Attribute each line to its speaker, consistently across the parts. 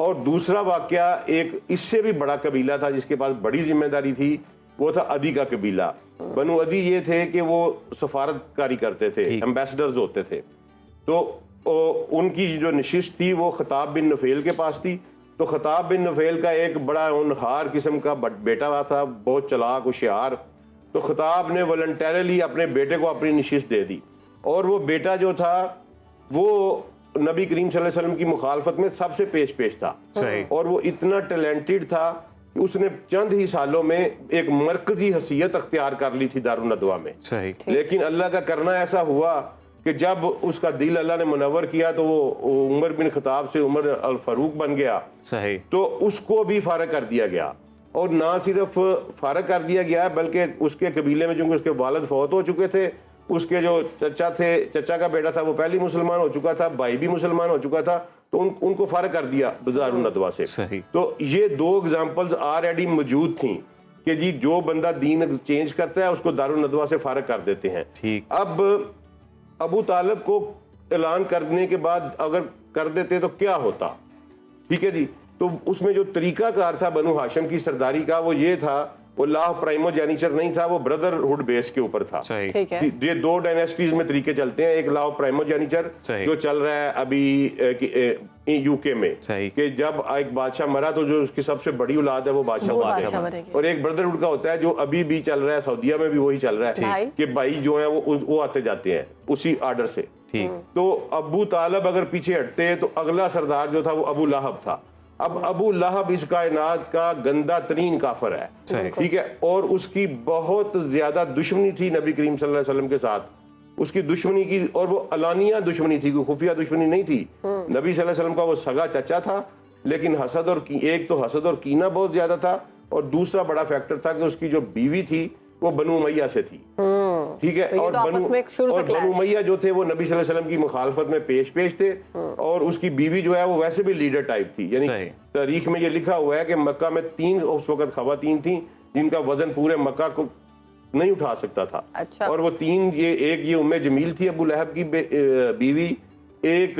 Speaker 1: اور دوسرا واقعہ ایک اس سے بھی بڑا قبیلہ تھا جس کے پاس بڑی ذمہ داری تھی، وہ تھا عدی کا قبیلہ. بنو عدی یہ تھے کہ وہ سفارت کاری کرتے تھے، ایمبیسڈرز ہوتے تھے. تو ان کی جو نشست تھی وہ خطاب بن نفیل کے پاس تھی. تو خطاب بن نفیل کا ایک بڑا ہونہار قسم کا بیٹا تھا، بہت چلاک ہوشیار. تو خطاب نے والنٹیرلی اپنے بیٹے کو اپنی نشست دے دی، اور وہ بیٹا جو تھا وہ نبی کریم صلی اللہ علیہ وسلم کی مخالفت میں سب سے پیش تھا. اور وہ اتنا ٹیلنٹڈ تھا کہ اس نے چند ہی سالوں میں ایک مرکزی حیثیت اختیار کر لی تھی دارالندوہ میں. لیکن اللہ کا کرنا ایسا ہوا کہ جب اس کا دل اللہ نے منور کیا تو وہ عمر بن خطاب سے عمر الفاروق بن گیا. تو اس کو بھی فارغ کر دیا گیا، اور نہ صرف فارغ کر دیا گیا بلکہ اس کے قبیلے میں چونکہ اس کے والد فوت ہو چکے تھے، اس کے جو چچا کا بیٹا تھا وہ پہلی مسلمان ہو چکا تھا، بھائی بھی مسلمان ہو چکا تھا، تو ان کو فارغ کر دیا دارالندوہ سے. تو یہ 2 ایگزامپلز آلریڈی موجود تھیں کہ جی جو بندہ دین چینج کرتا ہے اس کو دارالندوہ سے فارغ کر دیتے ہیں. اب ابو طالب کو اعلان کرنے کے بعد اگر کر دیتے تو کیا ہوتا؟ ٹھیک ہے جی. تو اس میں جو طریقہ کار تھا بنو ہاشم کی سرداری کا وہ یہ تھا، وہ لا پرائمو جینیچر نہیں تھا، وہ بردر ہوڈ بیس کے اوپر تھا. یہ 2 ڈائنیسٹیز میں طریقے چلتے ہیں. ایک لا پرائمو جینیچر جو چل رہا ہے ابھی یو کے میں، کہ جب ایک بادشاہ مرا تو جو اس کی سب سے بڑی اولاد ہے وہ بادشاہ مرے. اور ایک بردر ہوڈ کا ہوتا ہے جو ابھی بھی چل رہا ہے، سعودیہ میں بھی وہی چل رہا ہے کہ بھائی جو ہیں وہ آتے جاتے ہیں اسی آرڈر سے. تو ابو طالب اگر پیچھے ہٹتے تو اگلا سردار جو تھا وہ ابو لہب تھا. اب ابو لہب اس کائنات کا گندہ ترین کافر ہے، ٹھیک ہے، اور اس کی بہت زیادہ دشمنی تھی نبی کریم صلی اللہ علیہ وسلم کے ساتھ. اس کی دشمنی کی، اور وہ علانیہ دشمنی تھی، کوئی خفیہ دشمنی نہیں تھی. نبی صلی اللہ علیہ وسلم کا وہ سگا چچا تھا، لیکن ایک تو حسد اور کینہ بہت زیادہ تھا، اور دوسرا بڑا فیکٹر تھا کہ اس کی جو بیوی تھی وہ بنو امیہ سے تھی. ٹھیک ہے، اور بنو امیہ جو تھے وہ نبی صلی اللہ علیہ وسلم کی مخالفت میں پیش تھے، اور اس کی بیوی جو ہے وہ ویسے بھی لیڈر ٹائپ تھی. یعنی تاریخ میں یہ لکھا ہوا ہے کہ مکہ میں 3 اس وقت خواتین تھیں جن کا وزن پورے مکہ کو نہیں اٹھا سکتا تھا. اور وہ 3 ایک یہ ام جمیل تھی ابو لہب کی بیوی، ایک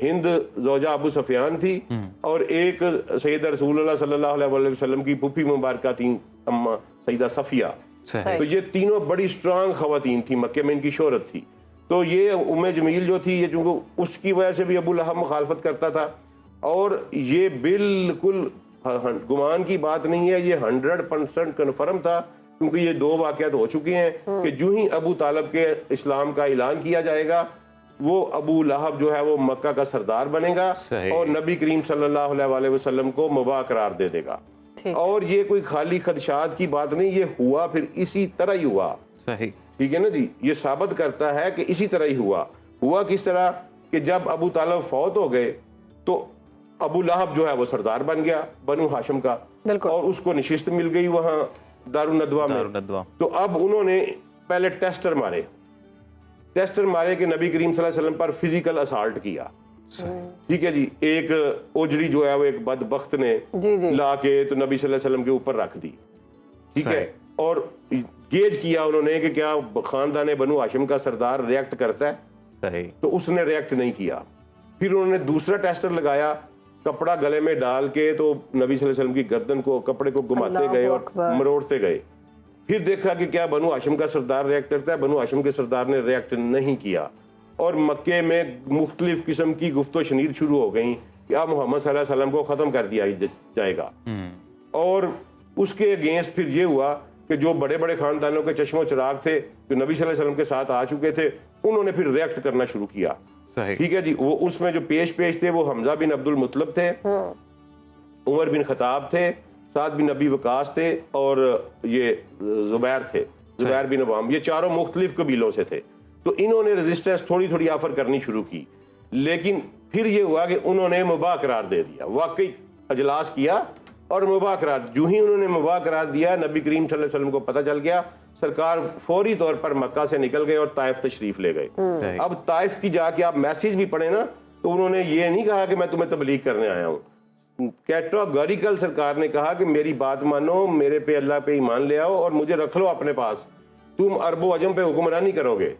Speaker 1: ہند زوجہ ابو سفیان تھی، اور ایک سید رسول اللہ صلی اللہ علیہ وسلم کی پھوپھی مبارکہ تھی اما سیدہ صفیہ. تو یہ تینوں بڑی سٹرانگ خواتین تھی، مکے میں ان کی شہرت تھی. تو یہ ام جمیل جو تھی، یہ چونکہ اس کی وجہ سے بھی ابو لہب مخالفت کرتا تھا، اور یہ بالکل گمان کی بات نہیں ہے، یہ 100% کنفرم تھا، کیونکہ یہ 2 واقعات ہو چکے ہیں کہ جو ہی ابو طالب کے اسلام کا اعلان کیا جائے گا وہ ابو لہب جو ہے وہ مکہ کا سردار بنے گا اور نبی کریم صلی اللہ علیہ وسلم کو مباح قرار دے دے گا. اور یہ کوئی خالی خدشات کی بات نہیں، یہ ہوا پھر اسی طرح ہی ہوا. ٹھیک ہے نا جی. یہ ثابت کرتا ہے کہ اسی طرح ہی ہوا کس طرح کہ جب ابو طالب فوت ہو گئے تو ابو لہب جو ہے وہ سردار بن گیا بنو ہاشم کا، اور اس کو نشست مل گئی وہاں دارالندوہ میں. تو اب انہوں نے پہلے ٹیسٹر مارے کہ نبی کریم صلی اللہ علیہ وسلم پر فزیکل اسالٹ کیا. ٹھیک ہے جی. ایک اوجڑی جو ہے وہ ایک بدبخت نے لا کے تو نبی صلی اللہ علیہ وسلم کے اوپر رکھ دی. ٹھیک ہے. اور گیج کیا انہوں نے کہ کیا خاندان بنو ہاشم کا سردار ریئیکٹ کرتا ہے. صحیح. تو اس نے ریئیکٹ نہیں کیا. پھر انہوں نے دوسرا ٹیسٹر لگایا، کپڑا گلے میں ڈال کے تو نبی صلی اللہ علیہ وسلم کی گردن کو کپڑے کو گھماتے گئے اور مروڑتے گئے. پھر دیکھا کہ کیا بنو ہاشم کا سردار ریئیکٹ کرتا ہے. بنو ہاشم کے سردار نے ریئیکٹ نہیں کیا، اور مکے میں مختلف قسم کی گفت و شنید شروع ہو گئیں کہ اب محمد صلی اللہ علیہ وسلم کو ختم کر دیا جائے گا. اور اس کے اگینسٹ پھر یہ ہوا کہ جو بڑے بڑے خاندانوں کے چشم و چراغ تھے جو نبی صلی اللہ علیہ وسلم کے ساتھ آ چکے تھے، انہوں نے پھر ریئیکٹ کرنا شروع کیا. ٹھیک ہے جی. وہ اس میں جو پیش تھے وہ حمزہ بن عبد المطلب تھے، عمر بن خطاب تھے، سعد بن ابی وقاص تھے، اور یہ زبیر تھے، زبیر بن عوام. یہ چاروں مختلف قبیلوں سے تھے. تو انہوں نے ریزسٹنس تھوڑی تھوڑی آفر کرنی شروع کی، لیکن پھر یہ ہوا کہ انہوں نے مباح قرار دے دیا. واقعی اجلاس کیا اور مباح قرار. جو ہی انہوں نے مباح قرار دیا، نبی کریم صلی اللہ علیہ وسلم کو پتہ چل گیا. سرکار فوری طور پر مکہ سے نکل گئے اور طائف تشریف لے گئے. اب طائف کی جا کے آپ میسیج بھی پڑھیں نا تو انہوں نے یہ نہیں کہا کہ میں تمہیں تبلیغ کرنے آیا ہوں. کیٹاگوریکل سرکار نے کہا کہ میری بات مانو، میرے پہ اللہ پہ ایمان لے آؤ اور مجھے رکھ لو اپنے پاس. تم عرب و عجم پہ حکمرانی کرو گے.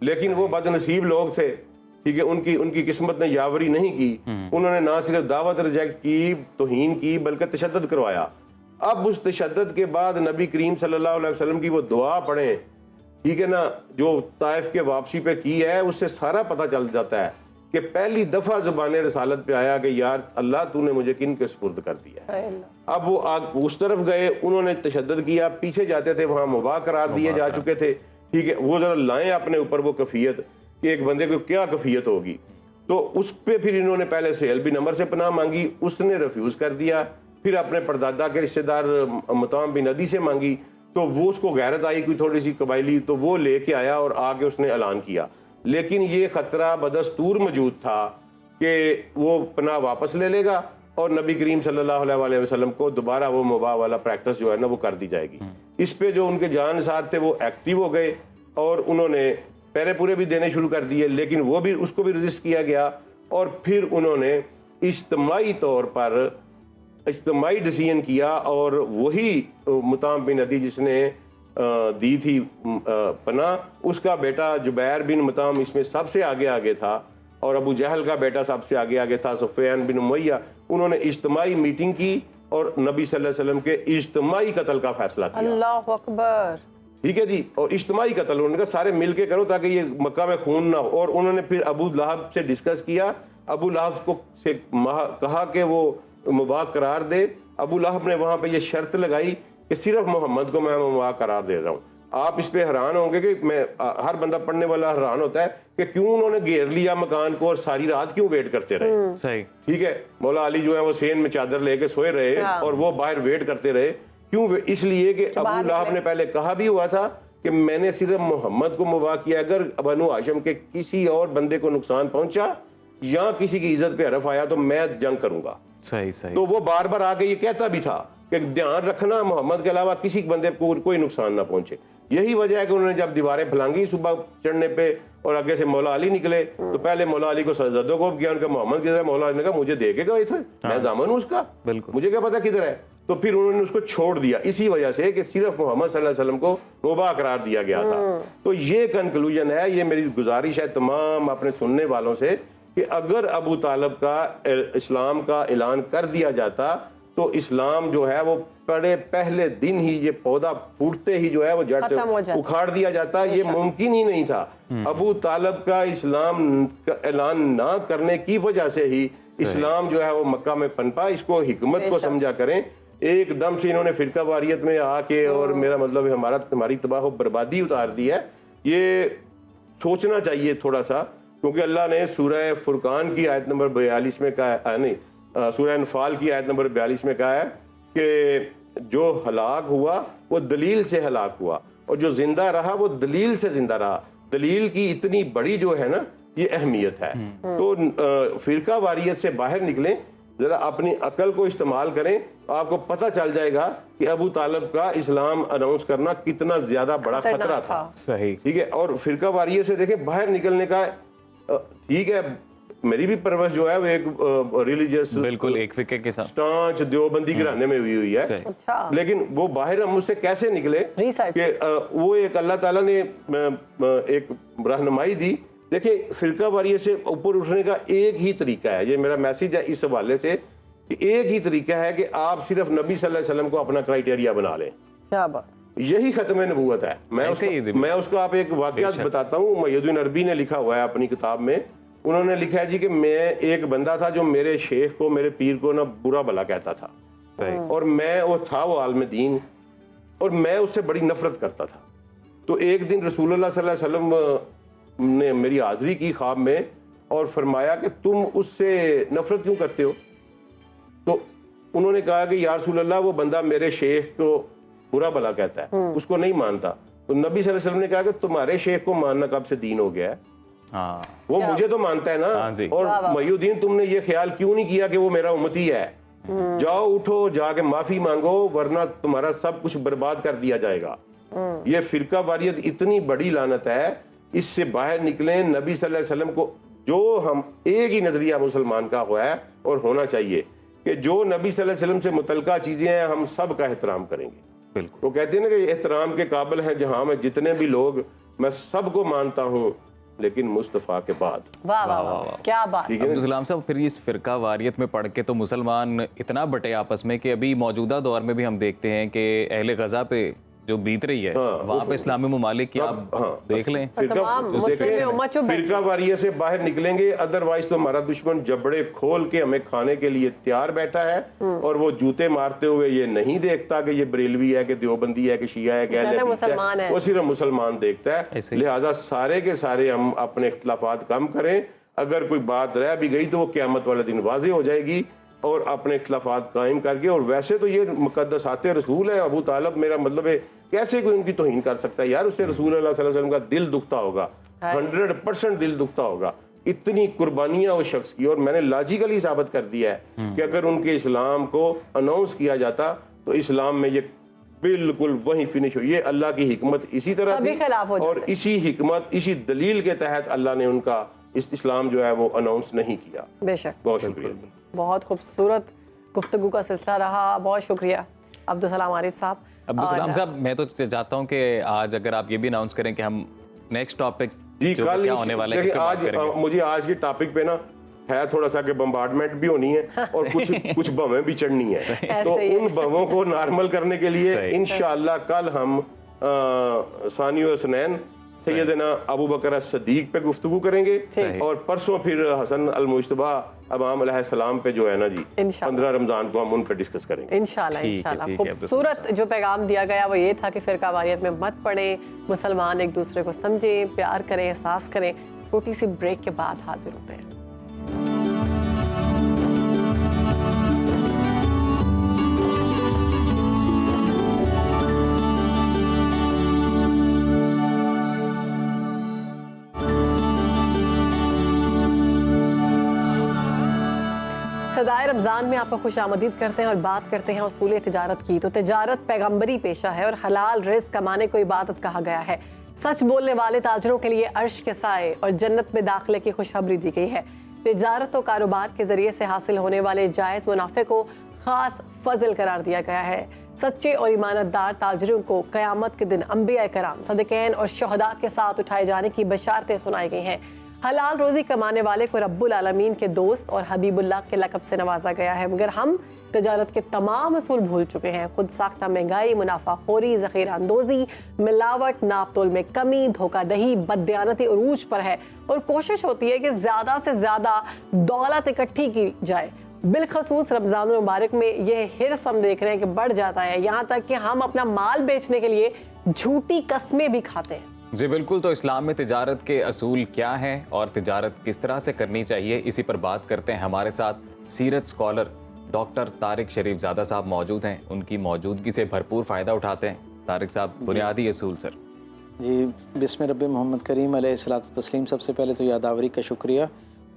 Speaker 1: لیکن وہ بد نصیب لوگ تھے ٹھیک ہے, ان کی قسمت نے یاوری نہیں کی. انہوں نے نہ صرف دعوت ریجیکٹ کی, توہین کی, بلکہ تشدد کروایا. اب اس تشدد کے بعد نبی کریم صلی اللہ علیہ وسلم کی وہ دعا پڑھیں, ٹھیک ہے نا, جو طائف کے واپسی پہ کی ہے, اس سے سارا پتہ چل جاتا ہے کہ پہلی دفعہ زبان رسالت پہ آیا کہ یار اللہ تو نے مجھے کن کے سپرد کر دیا ہے. اب وہ اس طرف گئے, انہوں نے تشدد کیا, پیچھے جاتے تھے وہاں مباح قرار دیے جا چکے تھے, ٹھیک ہے. وہ ذرا لائیں اپنے اوپر وہ کفیت کہ ایک بندے کو کیا کفیت ہوگی. تو اس پہ پھر انہوں نے پہلے سہیل بن عمر سے پناہ مانگی, اس نے ریفیوز کر دیا. پھر اپنے پردادا کے رشتہ دار مطعم بن عدی سے مانگی, تو وہ اس کو غیرت آئی کوئی تھوڑی سی قبائلی, تو وہ لے کے آیا اور آ کے اس نے اعلان کیا. لیکن یہ خطرہ بدستور موجود تھا کہ وہ پناہ واپس لے لے گا اور نبی کریم صلی اللہ علیہ وسلم کو دوبارہ وہ مباح والا پریکٹس جو ہے نا وہ کر دی جائے گی. اس پہ جو ان کے جان نثار تھے وہ ایکٹیو ہو گئے اور انہوں نے پہرے پورے بھی دینے شروع کر دیے, لیکن وہ بھی اس کو بھی رجسٹ کیا گیا. اور پھر انہوں نے اجتماعی طور پر اجتماعی ڈیسیژن کیا, اور وہی مطعم بن عدی جس نے دی تھی پناہ, اس کا بیٹا جبیر بن مطعم اس میں سب سے آگے تھا, اور ابو جہل کا بیٹا سب سے آگے تھا سفیان بن امیہ. انہوں نے اجتماعی میٹنگ کی اور نبی صلی اللہ علیہ وسلم کے اجتماعی قتل کا فیصلہ کیا.
Speaker 2: اللہ اکبر.
Speaker 1: ٹھیک ہے جی, اور اجتماعی قتل انہوں نے کہا سارے مل کے کرو تاکہ یہ مکہ میں خون نہ ہو. اور انہوں نے پھر ابو لہب سے ڈسکس کیا, ابو لہب کو سے کہا کہ وہ مباح قرار دے. ابو لہب نے وہاں پہ یہ شرط لگائی کہ صرف محمد کو میں مباح قرار دے رہا ہوں. آپ اس پہ حیران ہوں گے کہ میں, ہر بندہ پڑھنے والا حیران ہوتا ہے کہ کیوں انہوں نے گھیر لیا مکان کو اور ساری رات کیوں ویٹ کرتے رہے.
Speaker 3: صحیح,
Speaker 1: ٹھیک ہے, مولا علی جو ہے وہ سین میں چادر لے کے سوئے رہے اور وہ باہر ویٹ کرتے رہے. کیوں؟ اس لیے کہ ابو لہب نے پہلے کہا بھی ہوا تھا کہ میں نے صرف محمد کو مباح کیا, اگر بنو ہاشم کے کسی اور بندے کو نقصان پہنچا یا کسی کی عزت پہ حرف آیا تو میں جنگ کروں گا.
Speaker 3: صحیح.
Speaker 1: تو وہ بار بار آ کے یہ کہتا بھی تھا کہ دھیان رکھنا محمد کے علاوہ کسی بندے کو کوئی نقصان نہ پہنچے. یہی وجہ ہے کہ انہوں نے جب دیواریں پھلانگی صبح چڑھنے پہ اور آگے سے مولا علی نکلے تو پہلے مولا علی کو زدوکوب کیا, ان کا محمد کدھر ہے. مولا علی نے کہا مجھے دے کے گئے تھے, میں ضامن ہوں اس کا, مجھے کیا پتا کدھر ہے. تو پھر انہوں نے اس کو چھوڑ دیا اسی وجہ سے کہ صرف محمد صلی اللہ علیہ وسلم کو مباح قرار دیا گیا تھا. تو یہ کنکلوژن ہے, یہ میری گزارش ہے تمام اپنے سننے والوں سے کہ اگر ابو طالب کا اسلام کا اعلان کر دیا جاتا تو اسلام جو ہے وہ پہلے دن ہی یہ پودا پھوٹتے ہی جو ہے وہ جڑ سے اکھاڑ دیا جاتا. یہ ممکن ہی نہیں تھا. ابو طالب کا اسلام کا اعلان نہ کرنے کی وجہ سے ہی اسلام جو ہے وہ مکہ میں پنپا. اس کو حکمت کو سمجھا کریں. ایک دم سے انہوں نے فرقہ واریت میں آ کے اور میرا مطلب ہماری تباہ و بربادی اتار دی ہے. یہ سوچنا چاہیے تھوڑا سا, کیونکہ اللہ نے سورہ فرقان کی آیت نمبر 42 میں کہا ہے, نہیں سورہ انفال کی آیت نمبر 42 میں کہا ہے کہ جو ہلاک ہوا وہ دلیل سے ہلاک ہوا اور جو زندہ رہا وہ دلیل سے زندہ رہا. دلیل کی اتنی بڑی جو ہے نا یہ اہمیت ہے. تو فرقہ واریت سے باہر نکلیں, ذرا اپنی عقل کو استعمال کریں, آپ کو پتہ چل جائے گا کہ ابو طالب کا اسلام اناؤنس کرنا کتنا زیادہ بڑا خطرہ تھا.
Speaker 3: صحیح,
Speaker 1: ٹھیک ہے. اور فرقہ واریت سے دیکھیں باہر نکلنے کا, ٹھیک ہے میری بھی پرورش جو ہے وہ ایک ریلیجیس
Speaker 3: بالکل ایک فقہ کے ساتھ
Speaker 1: سٹانچ دیوبندی گھرانے میں ہوئی ہے, لیکن وہ باہر ہم اس سے کیسے نکلے کہ وہ ایک اللہ تعالیٰ نے ایک رہنمائی دی. دیکھیں فرقہ واریت سے اوپر اٹھنے کا ایک ہی طریقہ ہے, یہ میرا میسیج ہے اس حوالے سے کہ ایک ہی طریقہ ہے کہ آپ صرف نبی صلی اللہ علیہ وسلم کو اپنا کرائیٹیریا بنا لیں. یہی ختم نبوت ہے. میں اس کو آپ ایک واقعہ بتاتا ہوں. محی الدین عربی نے لکھا ہوا ہے اپنی کتاب میں, انہوں نے لکھا ہے جی کہ میں ایک بندہ تھا جو میرے شیخ کو میرے پیر کو نا برا بھلا کہتا تھا, اور میں وہ تھا وہ عالم دین اور میں اس سے بڑی نفرت کرتا تھا. تو ایک دن رسول اللہ صلی اللہ علیہ وسلم نے میری حاضری کی خواب میں اور فرمایا کہ تم اس سے نفرت کیوں کرتے ہو. تو انہوں نے کہا کہ یا رسول اللہ وہ بندہ میرے شیخ کو برا بھلا کہتا ہے, اس کو نہیں مانتا. تو نبی صلی اللہ علیہ وسلم نے کہا کہ تمہارے شیخ کو ماننا کب سے دین ہو گیا ہے, وہ مجھے تو مانتا ہے نا. اور محی الدین تم نے یہ خیال کیوں نہیں کیا کہ وہ میرا امتی ہے, جاؤ اٹھو جا کے معافی مانگو ورنہ تمہارا سب کچھ برباد کر دیا جائے گا. یہ فرقہ واریت اتنی بڑی لعنت ہے, اس سے باہر نکلیں. نبی صلی اللہ علیہ وسلم کو جو ہم ایک ہی نظریہ مسلمان کا ہوا ہے اور ہونا چاہیے کہ جو نبی صلی اللہ علیہ وسلم سے متعلقہ چیزیں ہیں ہم سب کا احترام کریں گے. بالکل, وہ کہتے ہیں نا کہ احترام کے قابل ہیں جہاں میں جتنے بھی لوگ, میں سب کو مانتا ہوں لیکن مصطفیٰ کے بعد.
Speaker 2: واہ واہ واہ کیا بات.
Speaker 3: عبدالسلام صاحب پھر اس فرقہ واریت میں پڑھ کے تو مسلمان اتنا بٹے آپس میں کہ ابھی موجودہ دور میں بھی ہم دیکھتے ہیں کہ اہل غزہ پہ جو بیت رہی ہے وہاں پہ اسلامی ممالک کی آپ دیکھ لیں
Speaker 1: فرقہ واریت سے باہر نکلیں گے ادروائز تو ہمارا دشمن جبڑے کھول کے ہمیں کھانے کے لیے تیار بیٹھا ہے اور وہ جوتے مارتے ہوئے یہ نہیں دیکھتا کہ یہ بریلوی ہے کہ دیوبندی ہے کہ شیعہ ہے کہ اہل حدیث ہے, وہ صرف مسلمان دیکھتا ہے. لہذا سارے کے سارے ہم اپنے اختلافات کم کریں, اگر کوئی بات رہ بھی گئی تو وہ قیامت والے دن واضح ہو جائے گی, اور اپنے اختلافات قائم کر کے. اور ویسے تو یہ مقدسات رسول ہے. ابو طالب میرا مطلب ہے کیسے کوئی ان کی توہین کر سکتا ہے یار, اس سے رسول اللہ صلی اللہ علیہ وسلم کا دل دکھتا ہوگا, 100% دل دکھتا ہوگا. اتنی قربانیاں اس شخص کی, اور میں نے لاجیکلی ثابت کر دیا ہے کہ اگر ان کے اسلام کو اناؤنس کیا جاتا تو اسلام میں یہ بالکل وہیں فنش ہو. یہ اللہ کی حکمت اسی طرح تھی, اور اسی حکمت اسی دلیل کے تحت اللہ نے ان کا اسلام جو ہے وہ اناؤنس نہیں کیا.
Speaker 2: بے شک.
Speaker 1: بہت شکریہ.
Speaker 2: بہت خوبصورت گفتگو کا سلسلہ رہا, بہت شکریہ عبدالسلام عارف صاحب.
Speaker 3: عبدالسلام صاحب میں تو چاہتا ہوں کہ آج اگر آپ یہ بھی اناؤنس کریں کہ ہم نیکسٹ ٹاپک
Speaker 1: جی کل
Speaker 3: کیا ہونے والا ہے,
Speaker 1: آج مجھے آج کے ٹاپک پہ نا ہے تھوڑا سا کہ بمبارڈمنٹ بھی ہونی ہے اور کچھ بمیں بھی چڑھنی ہے, تو ان بموں کو نارمل کرنے کے لیے انشاءاللہ کل ہم ثانی و حسنین سیدنا ابو بکر صدیق پہ گفتگو کریں گے, اور پرسوں پھر حسن المجتبی امام علیہ السلام پہ جو ہے نا جی 15 رمضان کو ہم ان پہ ڈسکس کریں گے
Speaker 2: انشاءاللہ. خوبصورت جو پیغام دیا گیا وہ یہ تھا کہ فرقہ واریت میں مت پڑیں, مسلمان ایک دوسرے کو سمجھیں, پیار کریں, احساس کریں. چھوٹی سی بریک کے بعد حاضر ہوتے ہیں. صدائے رمضان میں آپ کو خوش آمدید کرتے ہیں اور بات کرتے ہیں اصول تجارت کی. تو تجارت پیغمبری پیشہ ہے اور حلال رزق کمانے کو عبادت کہا گیا ہے. سچ بولنے والے تاجروں کے لیے عرش کے سائے اور جنت میں داخلے کی خوشخبری دی گئی ہے. تجارت و کاروبار کے ذریعے سے حاصل ہونے والے جائز منافع کو خاص فضل قرار دیا گیا ہے. سچے اور ایمانتدار تاجروں کو قیامت کے دن انبیاء کرام, صدیقین اور شہداء کے ساتھ اٹھائے جانے کی بشارتیں سنائی گئی ہیں. حلال روزی کمانے والے کو رب العالمین کے دوست اور حبیب اللہ کے لقب سے نوازا گیا ہے, مگر ہم تجارت کے تمام اصول بھول چکے ہیں. خود ساختہ مہنگائی, منافع خوری, ذخیرہ اندوزی, ملاوٹ, ناپ تول میں کمی, دھوکہ دہی, بددیانتی عروج پر ہے, اور کوشش ہوتی ہے کہ زیادہ سے زیادہ دولت اکٹھی کی جائے. بالخصوص رمضان المبارک میں یہ حرص ہم دیکھ رہے ہیں کہ بڑھ جاتا ہے, یہاں تک کہ ہم اپنا مال بیچنے کے لیے جھوٹی قسمیں بھی کھاتے ہیں.
Speaker 3: جی بالکل. تو اسلام میں تجارت کے اصول کیا ہیں اور تجارت کس طرح سے کرنی چاہیے, اسی پر بات کرتے ہیں. ہمارے ساتھ سیرت اسکالر ڈاکٹر طارق شریف زادہ صاحب موجود ہیں, ان کی موجودگی سے بھرپور فائدہ اٹھاتے ہیں. طارق صاحب بنیادی اصول سر.
Speaker 4: جی بسم رب محمد کریم علیہ الصلوۃ والتسلیم. سب سے پہلے تو یاداوری کا شکریہ,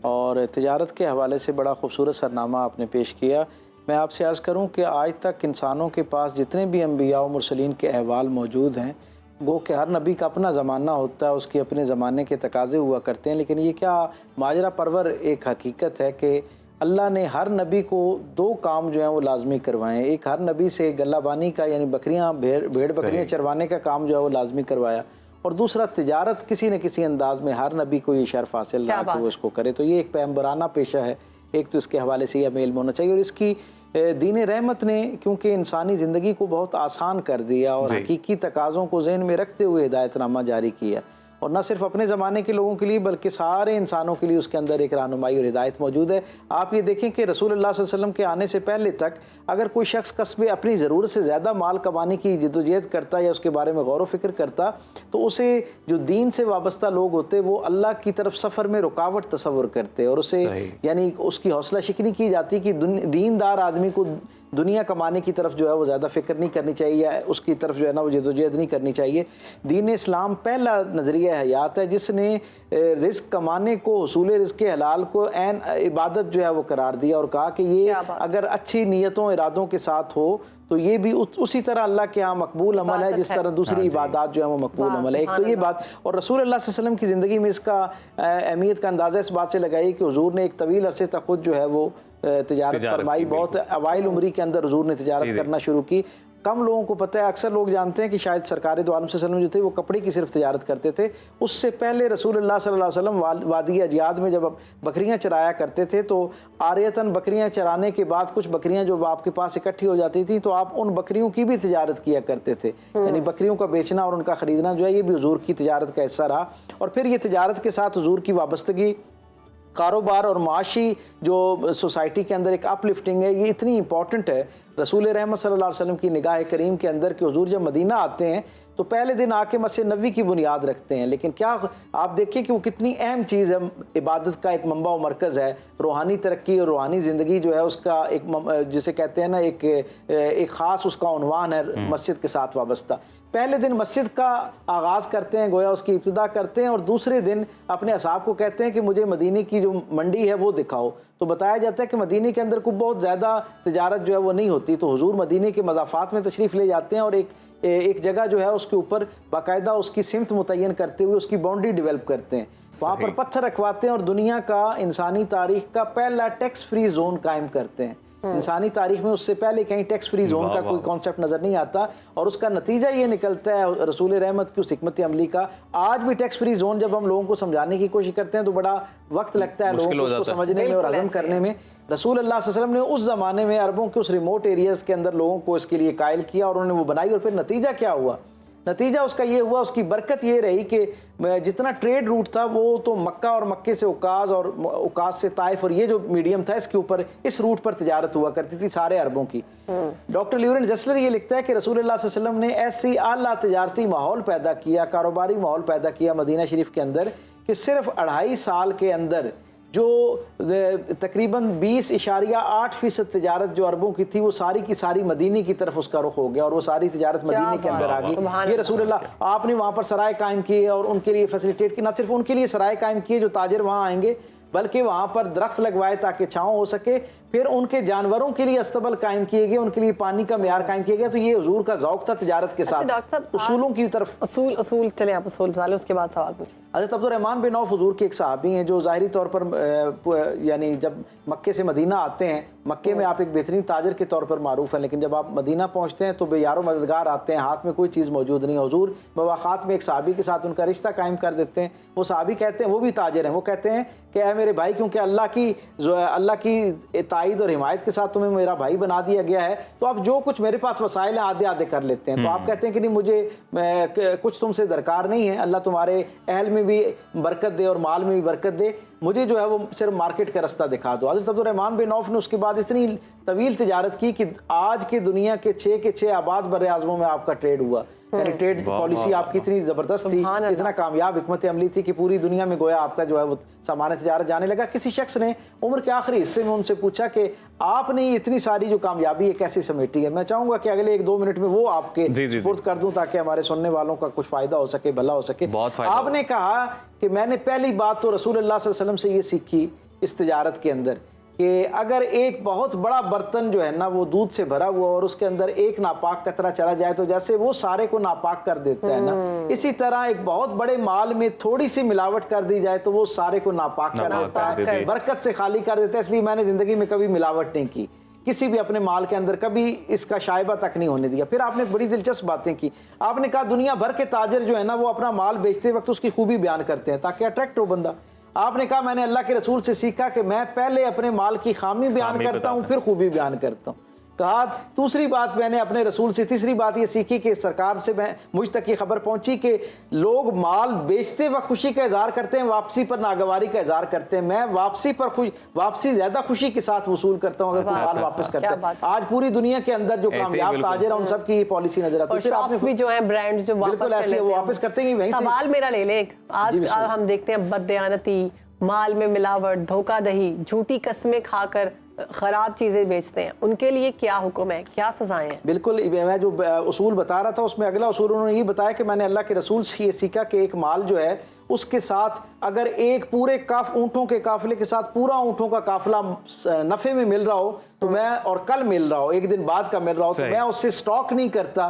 Speaker 4: اور تجارت کے حوالے سے بڑا خوبصورت سرنامہ آپ نے پیش کیا. میں آپ سے عرض کروں کہ آج تک انسانوں کے پاس جتنے بھی انبیاء و مرسلین کے احوال موجود ہیں, گو کہ ہر نبی کا اپنا زمانہ ہوتا ہے, اس کے اپنے زمانے کے تقاضے ہوا کرتے ہیں, لیکن یہ کیا ماجرا پرور ایک حقیقت ہے کہ اللہ نے ہر نبی کو 2 کام جو ہیں وہ لازمی کروائے ہیں. ایک ہر نبی سے غلہ بانی کا یعنی بکریاں بھیڑ بکریاں چروانے کا کام جو ہے وہ لازمی کروایا, اور دوسرا تجارت کسی نہ کسی انداز میں ہر نبی کو یہ شرف حاصل رہا کہ وہ اس کو کرے. تو یہ ایک پیغمبرانہ پیشہ ہے, ایک تو اس کے حوالے سے یہ ہمیں علم ہونا چاہیے. اور اس کی دین رحمت نے کیونکہ انسانی زندگی کو بہت آسان کر دیا اور حقیقی تقاضوں کو ذہن میں رکھتے ہوئے ہدایت نامہ جاری کیا, اور نہ صرف اپنے زمانے کے لوگوں کے لیے بلکہ سارے انسانوں کے لیے اس کے اندر ایک رہنمائی اور ہدایت موجود ہے. آپ یہ دیکھیں کہ رسول اللہ صلی اللہ علیہ وسلم کے آنے سے پہلے تک اگر کوئی شخص قصبے اپنی ضرورت سے زیادہ مال کمانے کی جدوجہد کرتا یا اس کے بارے میں غور و فکر کرتا, تو اسے جو دین سے وابستہ لوگ ہوتے وہ اللہ کی طرف سفر میں رکاوٹ تصور کرتے, اور اسے یعنی اس کی حوصلہ شکنی کی جاتی کہ دیندار آدمی کو دنیا کمانے کی طرف جو ہے وہ زیادہ فکر نہیں کرنی چاہیے, اس کی طرف جو ہے نا وہ جدوجہد نہیں کرنی چاہیے. دین اسلام پہلا نظریہ حیات ہے جس نے رزق کمانے کو, حصول رزق حلال کو عین عبادت جو ہے وہ قرار دیا, اور کہا کہ یہ اگر اچھی نیتوں ارادوں کے ساتھ ہو تو یہ بھی اسی طرح اللہ کے ہاں مقبول عمل ہے جس طرح دوسری عبادات جو ہے وہ مقبول عمل ہے. ایک تو یہ بات, اور رسول اللہ صلی اللہ علیہ وسلم کی زندگی میں اس کا اہمیت کا اندازہ اس بات سے لگائی کہ حضور نے ایک طویل عرصے تک خود جو ہے وہ تجارت فرمائی. بہت اوائل عمری کے اندر حضور نے تجارت کرنا شروع کی. کم لوگوں کو پتہ ہے. اکثر لوگ جانتے ہیں کہ شاید سرکار دو عالم صلی اللہ علیہ وسلم جو تھے وہ کپڑے کی صرف تجارت کرتے تھے. اس سے پہلے رسول اللہ صلی اللہ علیہ وسلم وادی اجیاد میں جب بکریاں چرایا کرتے تھے تو عاریتاً بکریاں چرانے کے بعد کچھ بکریاں جو آپ کے پاس اکٹھی ہو جاتی تھیں تو آپ ان بکریوں کی بھی تجارت کیا کرتے تھے. یعنی بکریوں کا بیچنا اور ان کا خریدنا جو ہے یہ بھی حضور کی تجارت کا حصہ رہا. اور پھر یہ تجارت کے ساتھ حضور کی وابستگی, کاروبار اور معاشی جو سوسائٹی کے اندر ایک اپ لفٹنگ ہے, یہ اتنی امپورٹنٹ ہے رسول رحمت صلی اللہ علیہ وسلم کی نگاہ کریم کے اندر کہ حضور جب مدینہ آتے ہیں تو پہلے دن آ کے مسجد نبوی کی بنیاد رکھتے ہیں. لیکن کیا آپ دیکھیں کہ وہ کتنی اہم چیز ہے, عبادت کا ایک منبع و مرکز ہے, روحانی ترقی اور روحانی زندگی جو ہے اس کا ایک جسے کہتے ہیں نا ایک خاص اس کا عنوان ہے مسجد کے ساتھ وابستہ. پہلے دن مسجد کا آغاز کرتے ہیں, گویا اس کی ابتدا کرتے ہیں, اور دوسرے دن اپنے اصحاب کو کہتے ہیں کہ مجھے مدینے کی جو منڈی ہے وہ دکھاؤ. تو بتایا جاتا ہے کہ مدینے کے اندر کوئی بہت زیادہ تجارت جو ہے وہ نہیں ہوتی, تو حضور مدینے کے مضافات میں تشریف لے جاتے ہیں اور ایک جگہ جو ہے اس کے اوپر باقاعدہ اس کی سمت متعین کرتے ہوئے اس کی باؤنڈری ڈیولپ کرتے ہیں. وہاں پر پتھر رکھواتے ہیں اور دنیا کا انسانی تاریخ کا پہلا ٹیکس فری زون قائم کرتے ہیں. انسانی تاریخ میں اس سے پہلے کہیں ٹیکس فری زون کا کوئی کانسیپٹ نظر نہیں آتا, اور اس کا نتیجہ یہ نکلتا ہے رسول رحمت کی اس حکمت عملی کا. آج بھی ٹیکس فری زون جب ہم لوگوں کو سمجھانے کی کوشش کرتے ہیں تو بڑا وقت لگتا ہے لوگوں کو اس کو سمجھنے میں اور ہضم کرنے میں. رسول اللہ صلی اللہ علیہ وسلم نے اس زمانے میں عربوں کے اس ریموٹ ایریاز کے اندر لوگوں کو اس کے لیے قائل کیا اور انہوں نے وہ بنائی. اور پھر نتیجہ کیا ہوا؟ نتیجہ اس کا یہ ہوا, اس کی برکت یہ رہی کہ جتنا ٹریڈ روٹ تھا وہ تو مکہ اور مکے سے عکاظ اور عکاظ سے طائف اور یہ جو میڈیم تھا اس کے اوپر اس روٹ پر تجارت ہوا کرتی تھی سارے عربوں کی. ڈاکٹر لیورنٹ زسلر یہ لکھتا ہے کہ رسول اللہ صلی اللہ علیہ وسلم نے ایسی اعلیٰ تجارتی ماحول پیدا کیا, کاروباری ماحول پیدا کیا مدینہ شریف کے اندر کہ صرف 2.5 سال کے اندر جو تقریباً 20.8% تجارت جو عربوں کی تھی وہ ساری کی ساری مدینے کی طرف اس کا رخ ہو گیا, اور وہ ساری تجارت مدینے کے اندر آ گئی. یہ رسول اللہ آپ نے وہاں پر سرائے قائم کیے اور ان کے لیے فیسیلیٹیٹ کی, نہ صرف ان کے لیے سرائے قائم کیے جو تاجر وہاں آئیں گے, بلکہ وہاں پر درخت لگوائے تاکہ چھاؤں ہو سکے. پھر ان کے جانوروں کے لیے استبل قائم کیے گئے, ان کے لیے پانی کا معیار قائم کیا گیا. تو یہ حضور کا ذوق تھا تجارت کے ساتھ. اصولوں کی طرف
Speaker 2: اصول چلیں آپ اصول ڈالیں, اس کے بعد سوال پوچھیں.
Speaker 4: حضرت عبد الرحمن بن عوف حضور کے ایک صحابی ہیں جو ظاہری طور پر یعنی جب مکے سے مدینہ آتے ہیں, مکے میں آپ ایک بہترین تاجر کے طور پر معروف ہیں, لیکن جب آپ مدینہ پہنچتے ہیں تو بے یار و مددگار آتے ہیں, ہاتھ میں کوئی چیز موجود نہیں. حضور مواقعات میں ایک صحابی کے ساتھ ان کا رشتہ قائم کر دیتے ہیں. وہ صحابی کہتے ہیں, وہ بھی تاجر ہیں, وہ کہتے ہیں کہ اے میرے بھائی, کیونکہ اللہ کی تائید اور حمایت کے ساتھ تمہیں میرا بھائی بنا دیا گیا ہے, تو اب جو کچھ میرے پاس وسائل ہیں آدھے آدھے کر لیتے ہیں. تو آپ کہتے ہیں کہ نہیں, مجھے کچھ تم سے درکار نہیں ہے, اللہ تمہارے اہل میں بھی برکت دے اور مال میں بھی برکت دے, مجھے جو ہے وہ صرف مارکیٹ کا رستہ دکھا دو. حضرت عبد الرحمن بن عوف نے اس کے بعد اتنی طویل تجارت کی کہ آج کی دنیا کے 6 کے 6 آباد بر اعظموں میں آپ کا ٹریڈ ہوا. یعنی ٹریڈ پالیسی آپ کی اتنی زبردست تھی, اتنا کامیاب حکمت عملی تھی کہ پوری دنیا میں گویا آپ کا جو ہے وہ سامان تجارت جانے لگا. کسی شخص نے عمر کے آخری حصے میں ان سے پوچھا کہ آپ نے اتنی ساری جو کامیابی ہے کیسے سمیٹی ہے. میں چاہوں گا کہ اگلے 1-2 منٹ میں وہ آپ کے سپرد کر دوں تاکہ ہمارے سننے والوں کا کچھ فائدہ ہو سکے, بھلا ہو سکے. آپ نے کہا کہ میں نے پہلی بات تو رسول اللہ صلی اللہ علیہ وسلم سے یہ سیکھی اس تجارت کے اندر کہ اگر ایک بہت بڑا برتن جو ہے نا وہ دودھ سے بھرا ہوا اور اس کے اندر ایک ناپاک قطرہ چلا جائے تو جیسے وہ سارے کو ناپاک کر دیتا ہے نا, اسی طرح ایک بہت بڑے مال میں تھوڑی سی ملاوٹ کر دی جائے تو وہ سارے کو ناپاک کر دیتا ہے, برکت سے خالی کر دیتا ہے. اس لیے میں نے زندگی میں کبھی ملاوٹ نہیں کی, کسی بھی اپنے مال کے اندر کبھی اس کا شائبہ تک نہیں ہونے دیا. پھر آپ نے بڑی دلچسپ باتیں کی. آپ نے کہا دنیا بھر کے تاجر جو ہے نا وہ اپنا مال بیچتے وقت اس کی خوبی بیان کرتے ہیں تاکہ اٹریکٹ ہو بندہ. آپ نے کہا میں نے اللہ کے رسول سے سیکھا کہ میں پہلے اپنے مال کی خامی بیان کرتا ہوں پھر خوبی بیان کرتا ہوں. کہا دوسری بات میں نے اپنے رسول سے, تیسری بات یہ سیکھی کہ سرکار سے مجھ تک یہ خبر پہنچی کہ لوگ مال بیچتے وقت خوشی کا اظہار کرتے ہیں, واپسی پر ناگواری کا اظہار کرتے ہیں. میں واپسی زیادہ خوشی کے ساتھ وصول کرتا ہوں اگر کوئی مال واپس کرتا ہے. آج پوری دنیا کے اندر جو کامیاب تاجر ہیں ان سب کی پالیسی نظر آتی ہے.
Speaker 2: شاپس بھی جو ہیں برانڈ جو
Speaker 4: واپس کرتے ہیں.
Speaker 2: سوال میرا لے لیں, آج ہم دیکھتے ہیں بددیانتی, مال میں ملاوٹ, دھوکہ دہی, جھوٹی قسمیں کھا کر خراب چیزیں بیچتے ہیں, ان کے لیے کیا حکم ہے, کیا سزائیں ہیں؟
Speaker 4: بالکل, میں جو اصول بتا رہا تھا اس میں اگلا اصول انہوں نے یہ بتایا کہ میں نے اللہ کے رسول سے یہ سیکھا کہ ایک مال جو ہے اس کے ساتھ اگر ایک پورے اونٹوں کے قافلے کے ساتھ پورا اونٹوں کا قافلہ نفع میں مل رہا ہو تو میں, اور کل مل رہا ہو, ایک دن بعد کا مل رہا ہو, تو میں اس سے سٹاک نہیں کرتا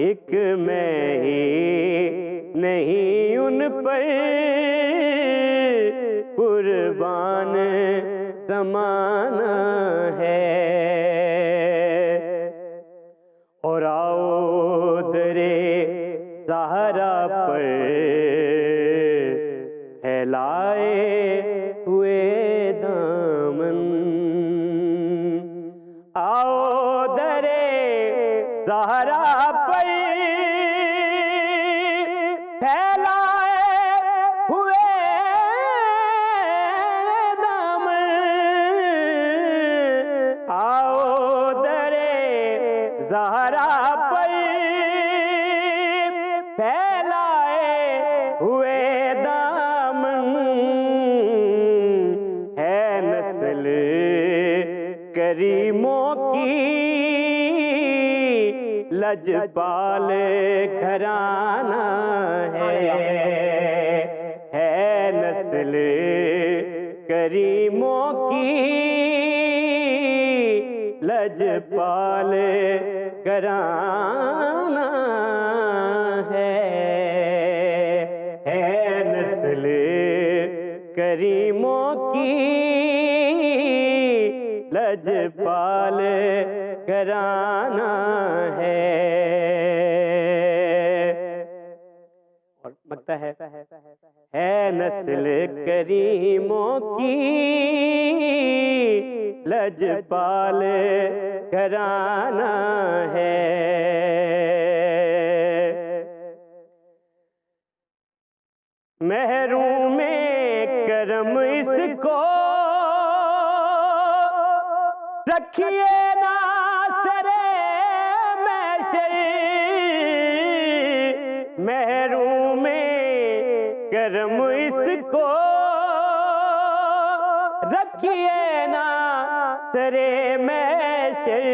Speaker 5: ایک میں ہی نہیں ان پر قربان زمانہ ہے. اور آؤ درے زہرا پر پھیلائے ہوئے دامن. آؤ درے زہرا پر پھیلائے ہوئے دامن. آؤ درے زہرا پر پھیلائے ہوئے دامن. ہے نسل کریموں کی لجپال گھرانہ ہے نسل کریموں کی لجپال گھرانہ ہے نسل کریموں کی لجپال گھرانہ ہے. اور مگتا ہے نسل کریموں کی لجپال گھرانہ ہے. محروم کرم اس کو رکھیے نا سرے محشر. محروم کرم اس کو رکھیے نا سرے محشر.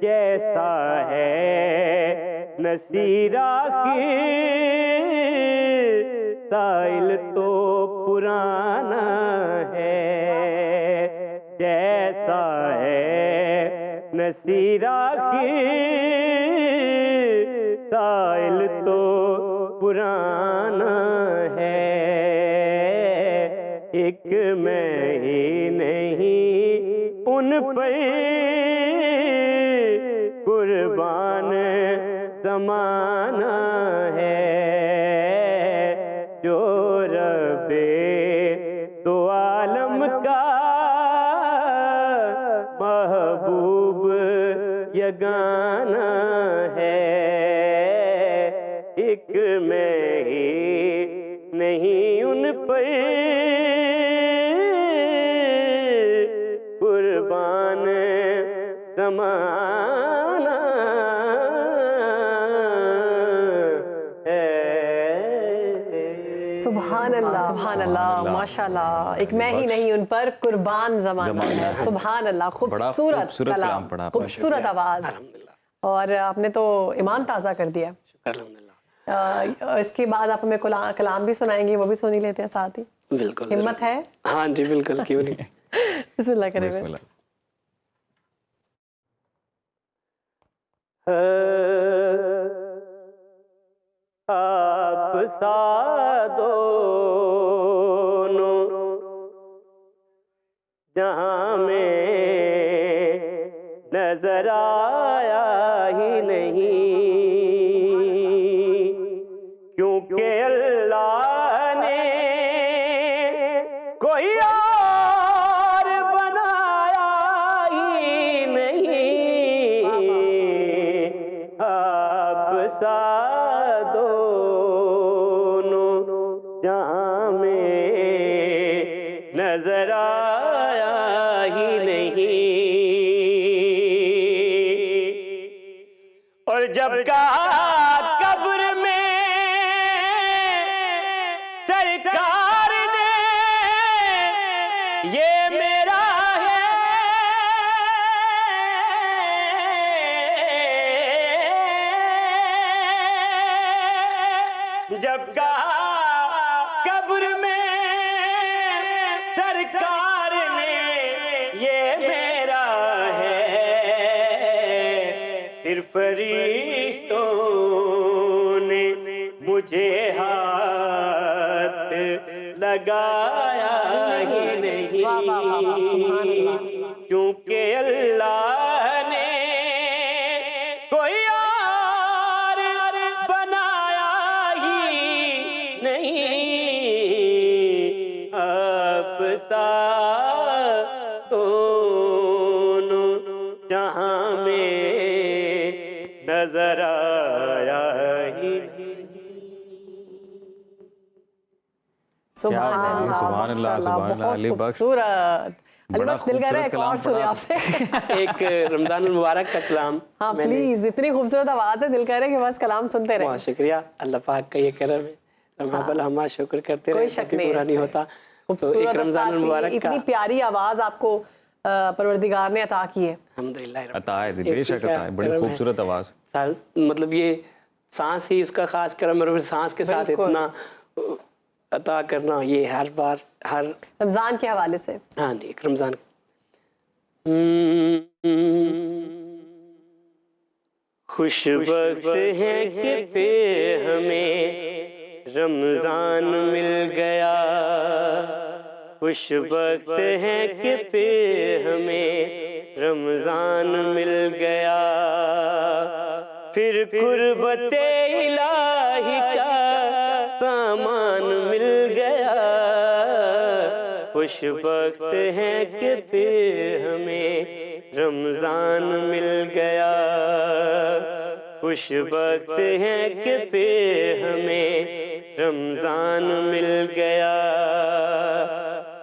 Speaker 5: جیسا ہے نصیر آخر سائل تو پرانا ہے. جیسا ہے نصیر آخر سائل تو پرانا ہے. ایک میں ہی نہیں ان پر قربان زمانہ ہے. جو رب دو عالم کا محبوب یگانہ ہے. ایک میں ہی نہیں ان پر قربان زمانہ
Speaker 2: سبحان اللہ سبحان اللہ ماشاء اللہ. ایک میں ہی نہیں ان پر قربان زمانہ ہے. سبحان اللہ. خوبصورت کلام, خوبصورت آواز, اور آپ نے تو ایمان تازہ کر دیا. اس کے بعد آپ ہمیں کلام بھی سنائیں گے, وہ بھی سنی لیتے ہیں ساتھ ہی.
Speaker 6: بالکل,
Speaker 2: ہمت ہے؟
Speaker 6: ہاں جی بالکل, کیوں نہیں.
Speaker 2: بسم اللہ کریں.
Speaker 5: آپ سادونوں جہاں میں نظر آیا ہی نہیں, کیونکہ اللہ نے کوئی اور بنایا ہی نہیں. آپ سادونوں جہاں میں نظر آیا ہی نہیں, اور جب کہا قبر میں سرکار نے یہ میرا ہے, جب کہا قبر میں سرکار نے یہ میرا ہے, پھر مجھے ہاتھ لگایا ہی
Speaker 2: واہ واہ واہ واہ، سبحان
Speaker 5: نہیں،
Speaker 2: اللہ۔
Speaker 5: کیونکہ اللہ نے کوئی اور بنایا ہی نہیں، آپ سا دونوں جہاں میں نظر آیا ہی
Speaker 2: سبحان
Speaker 3: بات ہے،
Speaker 2: اللہ،
Speaker 3: سبحان اللہ،
Speaker 2: ماشاء
Speaker 3: سبحان اللہ،
Speaker 2: بہت
Speaker 3: علی بخش۔
Speaker 2: خوبصورت۔ علی
Speaker 3: بڑا
Speaker 2: بخش دل کہہ رہا ہے ایک اور
Speaker 3: خوبصورت
Speaker 2: سنے
Speaker 3: کلام
Speaker 2: آپ سے۔
Speaker 6: ایک رمضان المبارک کا کلام
Speaker 2: ہاں
Speaker 6: میں نے،
Speaker 2: پلیز، اتنی خوبصورت آواز ہے، دل کہہ رہا ہے کہ بس کلام سنتے رہیں۔
Speaker 6: بہت شکریہ، اللہ پاک کا یہ کرم ہے، لمحہ بلمحہ شکر کرتے
Speaker 2: کوئی
Speaker 6: رہے،
Speaker 2: شک
Speaker 6: کبھی
Speaker 2: نہیں
Speaker 6: پورا
Speaker 2: ہے
Speaker 6: نہیں
Speaker 2: اس
Speaker 6: ہوتا۔
Speaker 2: میں۔
Speaker 6: تو ایک
Speaker 2: خوبصورت
Speaker 6: رمضان
Speaker 2: عطا سی،
Speaker 6: المبارک کا
Speaker 2: اتنی پیاری آواز آپ کو پروردگار نے عطا کی ہے۔
Speaker 6: الحمدللہ رب
Speaker 3: عطا ہے جی، بے
Speaker 6: اسی
Speaker 3: شک
Speaker 6: کا
Speaker 3: عطا ہے، بڑی
Speaker 6: کرم
Speaker 3: خوبصورت آواز۔
Speaker 6: مطلب یہ سانس ہی اس کا خاص کرم ہے، اور پھر سانس کے ساتھ
Speaker 2: بالکل۔
Speaker 6: اتنا عطا کرنا، یہ ہر بار ہر
Speaker 2: رمضان کے حوالے سے
Speaker 6: ہاں جی، ایک رمضان
Speaker 5: خوش بخت ہیں کہ پھر ہمیں رمضان مل گیا، خوش بخت ہیں کہ پھر ہمیں رمضان مل گیا، پھر قربت الہی کا سامان مل گیا، خوش بخت ہیں کہ پھر ہمیں رمضان مل گیا، خوش بخت ہیں کہ پھر ہمیں رمضان مل گیا،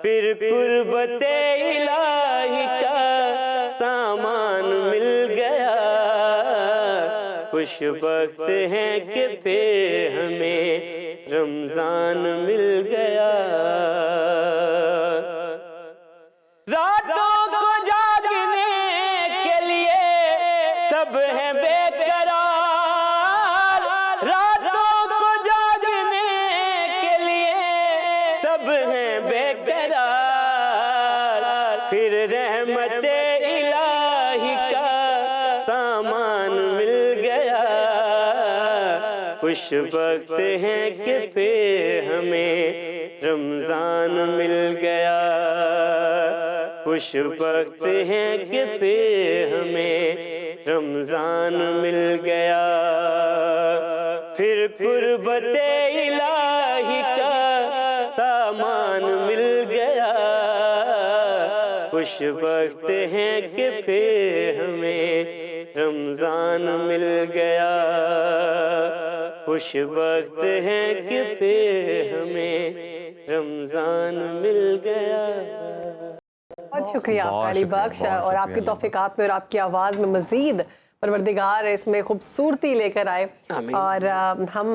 Speaker 5: پھر قربت الہی کا سامان مل گیا، خوش بخت ہیں کہ پھر ہمیں رمضان مل گیا۔ راتوں کو جاگنے کے لیے سب ہیں بے قرار، راتوں کو جاگنے کے لیے سب ہیں بے قرار، پھر رحمت الہی کا سامان مل گیا، خوش بخت ہیں کہ پھر ہمیں رمضان مل گیا، خوش بخت ہیں کہ پھر ہمیں رمضان مل گیا، پھر قربت الہی کا سامان مل گیا، خوش بخت ہیں کہ پھر ہمیں رمضان مل گیا، خوش بخت ہیں کہ پھر ہمیں رمضان مل گیا۔
Speaker 2: بہت شکریہ آپ کا علی بخش، اور آپ کی توفیقات میں اور آپ کی آواز میں مزید پروردگار اس میں خوبصورتی لے کر آئے، اور ہم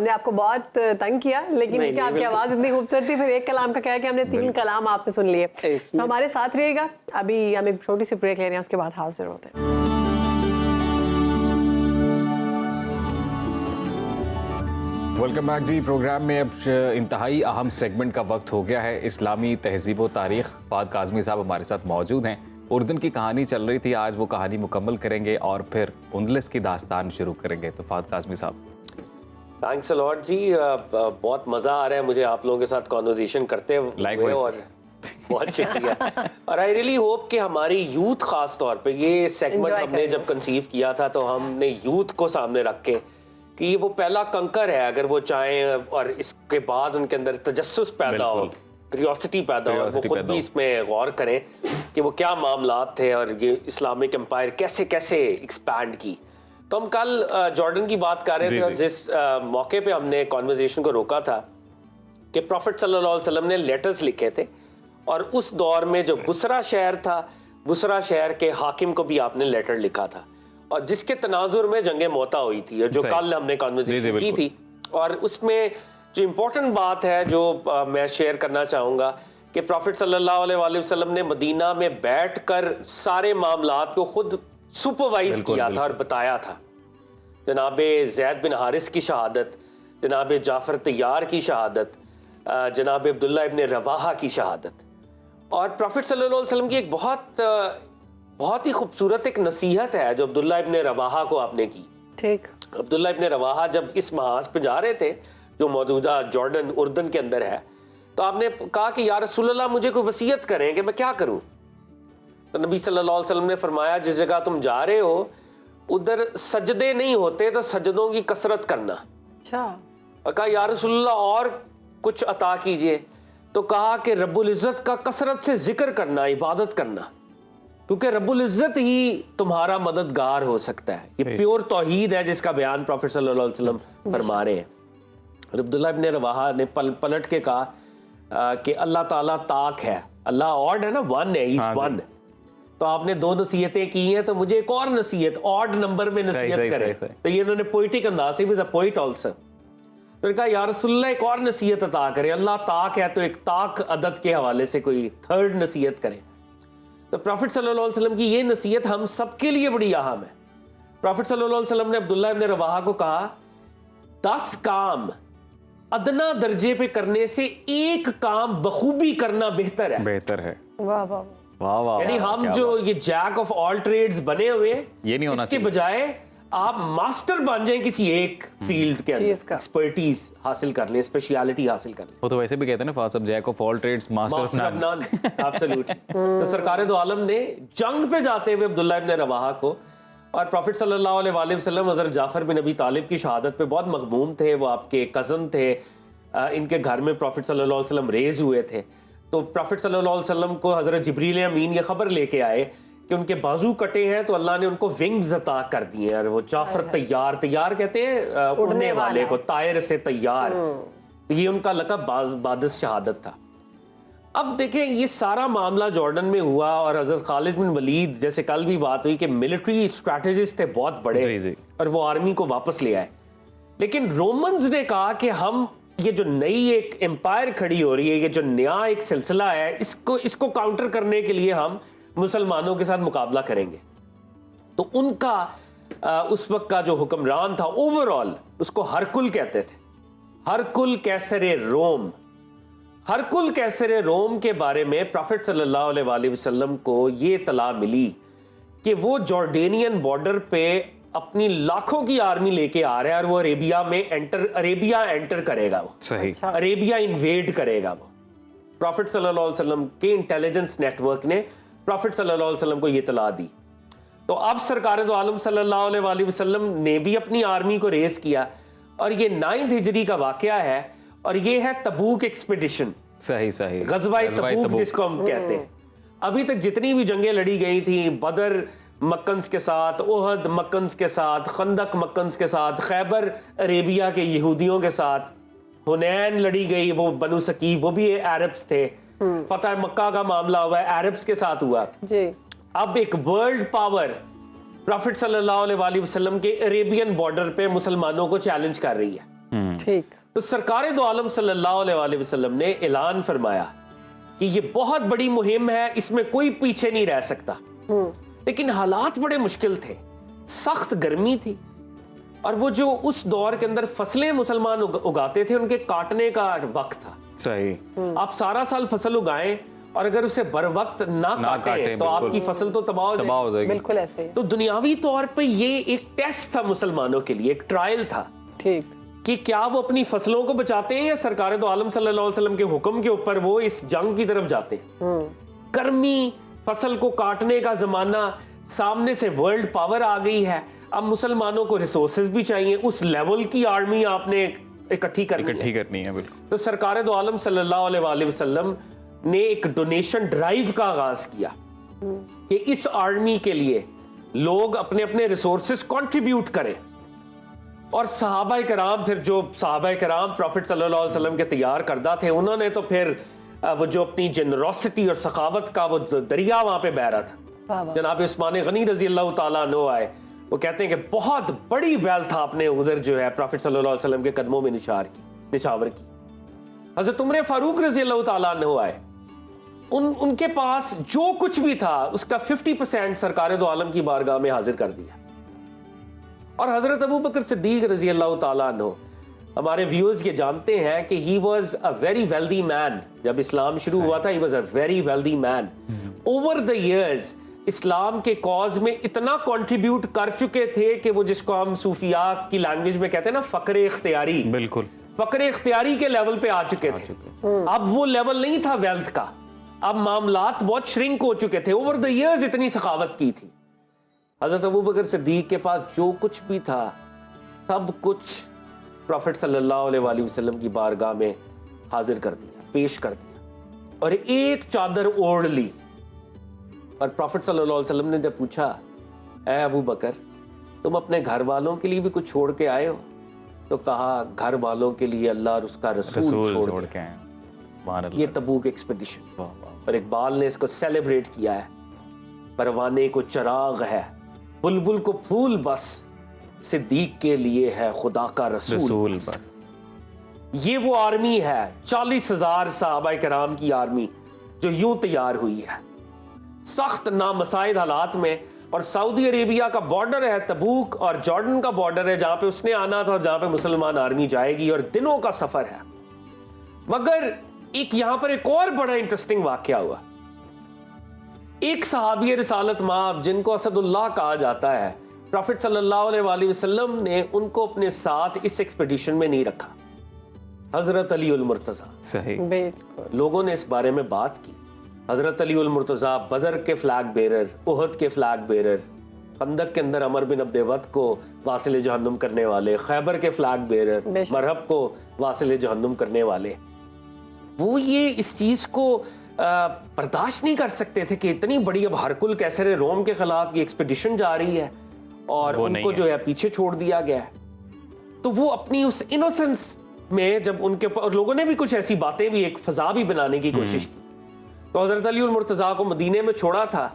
Speaker 2: نے آپ کو بہت تنگ کیا، لیکن کیا آپ کی آواز اتنی خوبصورت تھی، پھر ایک کلام کا کہا کہ ہم نے 3 کلام آپ سے سن لیے۔ تو ہمارے ساتھ رہیے گا، ابھی ہم ایک چھوٹی سی بریک لے رہے ہیں، اس کے بعد حاضر ہوتے ہیں۔
Speaker 3: ویلکم بیک جی، پروگرام میں اب انتہائی اہم سیگمنٹ کا وقت ہو گیا ہے، اسلامی تہذیب و تاریخ۔ فہد کاظمی صاحب ہمارے ساتھ موجود ہیں، اردن کی کہانی چل رہی تھی، آج وہ کہانی مکمل کریں گے اور پھر اندلس کی داستان شروع کریں گے۔ تو فہد کاظمی صاحب،
Speaker 7: تھینکس الاٹ جی، بہت مزہ آ رہا ہے مجھے آپ لوگوں کے ساتھ کانورزیشن کرتے ہوئے، اور بہت شکریہ، اور آئی ریلی ہوپ کہ ہماری یوتھ، خاص طور پہ یہ سیگمنٹ ہم نے جب کنسیو کیا تھا تو ہم نے یوتھ کو سامنے رکھ کے کہ یہ وہ پہلا کنکر ہے، اگر وہ چاہیں، اور اس کے بعد ان کے اندر تجسس پیدا ہو، کریوسٹی پیدا ہو، وہ خود بھی اس میں غور کریں کہ وہ کیا معاملات تھے اور یہ اسلامک امپائر کیسے کیسے ایکسپینڈ کی۔ تو ہم کل جارڈن کی بات کر رہے تھے، اور جس موقع پہ ہم نے کانورزیشن کو روکا تھا کہ پروفٹ صلی اللہ علیہ وسلم نے لیٹرز لکھے تھے، اور اس دور میں جو بصرہ شہر تھا، بصرہ شہر کے حاکم کو بھی آپ نے لیٹر لکھا تھا، اور جس کے تناظر میں جنگ موتا ہوئی تھی، اور جو کل ہم نے کانورزیشن کی تھی، اور اس میں جو امپورٹنٹ بات ہے جو میں شیئر کرنا چاہوں گا کہ پروفٹ صلی اللہ علیہ وسلم نے مدینہ میں بیٹھ کر سارے معاملات کو خود سپروائز کیا تھا اور بتایا تھا۔ جناب زید بن حارث کی شہادت، جناب جعفر طیار کی شہادت، جناب عبداللہ ابن رواحہ کی شہادت، اور پروفٹ صلی اللہ علیہ وسلم کی ایک بہت ہی خوبصورت ایک نصیحت ہے جو عبداللہ ابن رواحہ کو آپ نے کی،
Speaker 2: ٹھیک،
Speaker 7: عبداللہ ابن رواحہ جب اس محاذ پہ جا رہے تھے جو موجودہ جارڈن اردن کے اندر ہے, تو آپ نے کہا کہ یا رسول اللہ مجھے کوئی وصیت کریں کہ میں کیا کروں. تو نبی صلی اللہ علیہ وسلم نے فرمایا جس جگہ تم جا رہے ہو ادھر سجدے نہیں ہوتے تو سجدوں کی کثرت کرنا.
Speaker 2: اچھا.
Speaker 7: اور کہا یا رسول اللہ اور کچھ عطا کیجئے, تو کہا کہ رب العزت کا کثرت سے ذکر کرنا, عبادت کرنا, کیونکہ رب العزت ہی تمہارا مددگار ہو سکتا ہے. یہ پیور توحید ہے جس کا بیان پروفیٹ صلی اللہ علیہ وسلم فرما رہے ہیں. عبداللہ ابن رواحہ نے پلٹ کے کہا کہ اللہ تعالیٰ طاق ہے, اللہ آڈ ہے نا, ون ہے, ایز ون. تو آپ نے 2 نصیحتیں کی ہیں تو مجھے ایک اور نصیحت آڈ نمبر میں نصیحت کرے. تو یہ انہوں نے پوئٹک انداز سے, بھی پوئٹ آلسو. تو نے کہا یا رسول اللہ ایک اور نصیحت عطا کرے, اللہ طاق ہے تو ایک طاق عدد کے حوالے سے کوئی 3rd نصیحت کرے. تو پروفیٹ صلی اللہ علیہ وسلم کی یہ نصیحت ہم سب کے لیے بڑی اہم ہے. پروفیٹ صلی اللہ علیہ وسلم نے عبداللہ ابن رواحہ کو کہا 10 کام ادنا درجے پہ کرنے سے ایک کام بخوبی کرنا بہتر ہے.
Speaker 2: واہ واہ.
Speaker 7: یعنی ہم جو یہ جیک آف آل ٹریڈز بنے ہوئے,
Speaker 3: یہ نہیں ہونا
Speaker 7: اس کے بجائے آپ ماسٹر بن جائیں کسی ایک فیلڈ کے اندر, ایکسپرٹیز حاصل کر لیں, اسپیشیالٹی حاصل کر لیں.
Speaker 3: وہ تو ویسے بھی کہتے ہیں نا فاست jack of all trades master of none.
Speaker 7: Absolutely. تو سرکار دو عالم نے جنگ پہ جاتے ہوئے عبداللہ ابن رواحہ کو, اور پروفیٹ صلی اللہ علیہ وآلہ وسلم حضرت جعفر بن ابی طالب کی شہادت پہ بہت مغموم تھے. وہ آپ کے کزن تھے, ان کے گھر میں پروفیٹ صلی اللہ علیہ وسلم ریز ہوئے تھے. تو پروفیٹ صلی اللہ علیہ وسلم کو حضرت جبریل امین یہ خبر لے کے آئے کہ ان کے بازو کٹے ہیں, تو اللہ نے ان کو ونگز عطا کر دیے ہیں. اور وہ جعفر تیار کہتے ہیں اڑنے والے کو, طائر سے تیار. یہ ان کا لقب بادس شہادت تھا. اب دیکھیں یہ سارا معاملہ جارڈن میں ہوا, اور حضرت خالد بن ولید جیسے کل بھی بات ہوئی کہ ملٹری اسٹریٹجسٹ تھے بہت بڑے, اور وہ آرمی کو واپس لے آئے. لیکن رومنز نے کہا کہ ہم یہ جو نئی ایک امپائر کھڑی ہو رہی ہے, یہ جو نیا ایک سلسلہ ہے, اس کو کاؤنٹر کرنے کے لیے ہم مسلمانوں کے ساتھ مقابلہ کریں گے. تو ان کا اس وقت کا جو حکمران تھا اوورال, اس کو ہرکل کہتے تھے, ہرکل کیسر روم. ہرکل کیسر روم کے بارے میں پروفیٹ صلی اللہ علیہ وآلہ وسلم کو یہ اطلاع ملی کہ وہ جارڈینین بارڈر پہ اپنی لاکھوں کی آرمی لے کے آ رہا ہے, اور وہ عربیہ انٹر کرے گا. وہ
Speaker 3: صحیح,
Speaker 7: عربیہ انویڈ کرے گا. وہ پروفیٹ صلی اللہ علیہ وسلم کے انٹیلیجنس نیٹ ورک نے پروفیٹ صلی اللہ علیہ وسلم کو یہ اطلاع دی. تو اب سرکار دو عالم صلی اللہ علیہ وآلہ وسلم نے بھی اپنی آرمی کو ریز کیا, اور یہ 9 ہجری کا واقعہ ہے, اور یہ ہے تبوک ایکسپیڈیشن.
Speaker 3: صحیح,
Speaker 7: غزوہ تبوک جس کو ہم کہتے ہیں. ابھی تک جتنی بھی جنگیں لڑی گئی تھیں, بدر مکنز کے ساتھ, احد مکنز کے ساتھ, خندق مکنز کے ساتھ, خیبر عربیہ کے یہودیوں کے ساتھ, حنین لڑی گئی, وہ بنو ثقیف وہ بھی عربس تھے, فتح مکہ کا معاملہ ہوا ہے عربس کے ساتھ ہوا جی. اب ایک ورلڈ پاور پروفیٹ صلی اللہ علیہ وآلہ وسلم کے عربین بارڈر پہ مسلمانوں کو چیلنج کر رہی ہے.
Speaker 2: ٹھیک.
Speaker 7: تو سرکار دو عالم صلی اللہ علیہ وآلہ وسلم نے اعلان فرمایا کہ یہ بہت بڑی مہم ہے, اس میں کوئی پیچھے نہیں رہ سکتا. لیکن حالات بڑے مشکل تھے, سخت گرمی تھی, اور وہ جو اس دور کے اندر فصلیں مسلمان اگاتے تھے ان کے کاٹنے کا وقت تھا.
Speaker 3: صحیح.
Speaker 7: آپ سارا سال فصل اگائیں اور اگر اسے بر وقت نہ کاٹیں تو آپ کی فصل تو تباہ ہو جائے گی.
Speaker 2: بالکل ایسے.
Speaker 7: تو دنیاوی طور پہ یہ ایک ٹیسٹ تھا مسلمانوں کے لیے, ایک ٹرائل تھا.
Speaker 2: ٹھیک.
Speaker 7: کہ کیا وہ اپنی فصلوں کو بچاتے ہیں یا سرکار دو عالم صلی اللہ علیہ وسلم کے حکم کے اوپر وہ اس جنگ کی طرف جاتے ہیں. گرمی, فصل کو کاٹنے کا زمانہ, سامنے سے ورلڈ پاور آ گئی ہے, اب مسلمانوں کو ریسورسز بھی چاہیے, اس لیول کی آرمی آپ نے اکٹھی کرنی ہے. بالکل. تو سرکار دو عالم صلی اللہ علیہ وآلہ وسلم نے ایک ڈونیشن ڈرائیو کا آغاز کیا کہ اس آرمی کے لیے لوگ اپنے اپنے ریسورسز کنٹریبیوٹ کریں. اور صحابہ کرام, پھر جو صحابہ کرام پروفیٹ صلی اللہ علیہ وسلم کے تیار کردہ تھے, انہوں نے تو پھر وہ جو اپنی جنروسٹی اور سخاوت کا وہ دریا وہاں پہ بہ رہا تھا. جناب عثمان غنی رضی اللہ تعالیٰ عنہ آئے, وہ کہتے ہیں کہ بہت بڑی ویلتھ آپ نے ادھر جو ہے پروفیٹ صلی اللہ علیہ وسلم کے قدموں میں نچھاور کی. حضرت عمر فاروق رضی اللہ تعالیٰ عنہ آئے, ان کے پاس جو کچھ بھی تھا اس کا 50% سرکار دو عالم کی بارگاہ میں حاضر کر دیا. اور حضرت ابو بکر صدیق رضی اللہ تعالیٰ عنہ, ہمارے ویورز یہ جانتے ہیں کہ he was a very wealthy man. جب اسلام شروع ہوا تھا he was a very wealthy man. Over the years اسلام کے کاز میں اتنا کنٹریبیوٹ کر چکے تھے کہ وہ جس کو ہم صوفیاء کی لینگویج میں کہتے ہیں نا فقر اختیاری,
Speaker 3: بالکل
Speaker 7: فقر اختیاری کے لیول پہ آ چکے تھے. اب وہ لیول نہیں تھا ویلتھ کا, اب معاملات بہت شرنک ہو چکے تھے. اوور دا ایئرز اتنی سخاوت کی تھی. حضرت ابوبکر صدیق کے پاس جو کچھ بھی تھا سب کچھ پروفٹ صلی اللہ علیہ وآلہ وسلم کی بارگاہ میں حاضر کر دیا, پیش کر دیا, اور ایک چادر اوڑھ لی. اور پروفٹ صلی اللہ علیہ وسلم نے جب پوچھا, اے ابو بکر تم اپنے گھر والوں کے لیے بھی کچھ چھوڑ کے آئے ہو؟ تو کہا گھر والوں کے لیے اللہ اور اس کا رسول چھوڑ کے آئے. یہ تبوک ایکسپیڈیشن, اور اقبال نے اس کو سیلیبریٹ کیا ہے. پروانے کو چراغ ہے, بلبل کو پھول, بس صدیق کے لیے ہے خدا کا رسول بس. یہ وہ آرمی ہے 40,000 صحابہ کرام کی آرمی جو یوں تیار ہوئی ہے سخت نامساعد حالات میں. اور سعودی عربیہ کا بارڈر ہے تبوک, اور جارڈن کا بارڈر ہے جہاں پہ اس نے آنا تھا اور جہاں پہ مسلمان آرمی جائے گی, اور دنوں کا سفر ہے. مگر یہاں پر ایک اور بڑا انٹرسٹنگ واقعہ ہوا. ایک صحابی رسالت مآب جن کو اسد اللہ کہا جاتا ہے, پروفٹ صلی اللہ علیہ وآلہ وسلم نے ان کو اپنے ساتھ اس ایکسپیڈیشن میں نہیں رکھا. حضرت علی المرتضیٰ.
Speaker 2: صحیح.
Speaker 7: لوگوں نے اس بارے میں بات کی. حضرت علی المرتضیٰ بدر کے فلیگ بیرر, احد کے فلیگ بیرر, خندق کے اندر عمر بن عبد ود کو واصل جہنم کرنے والے, خیبر کے فلیگ بیرر, مرحب کو واصل جہنم کرنے والے. وہ یہ اس چیز کو برداشت نہیں کر سکتے تھے کہ اتنی بڑی اب ہرکل کیسر روم کے خلاف یہ ایکسپیڈیشن جا رہی ہے اور ان کو جو ہے پیچھے چھوڑ دیا گیا ہے. تو وہ اپنی اس انوسنس میں جب ان کے لوگوں نے بھی کچھ ایسی باتیں بھی, ایک فضا بھی بنانے کی کوشش کی. تو حضرت علی المرتضیٰ کو مدینے میں چھوڑا تھا,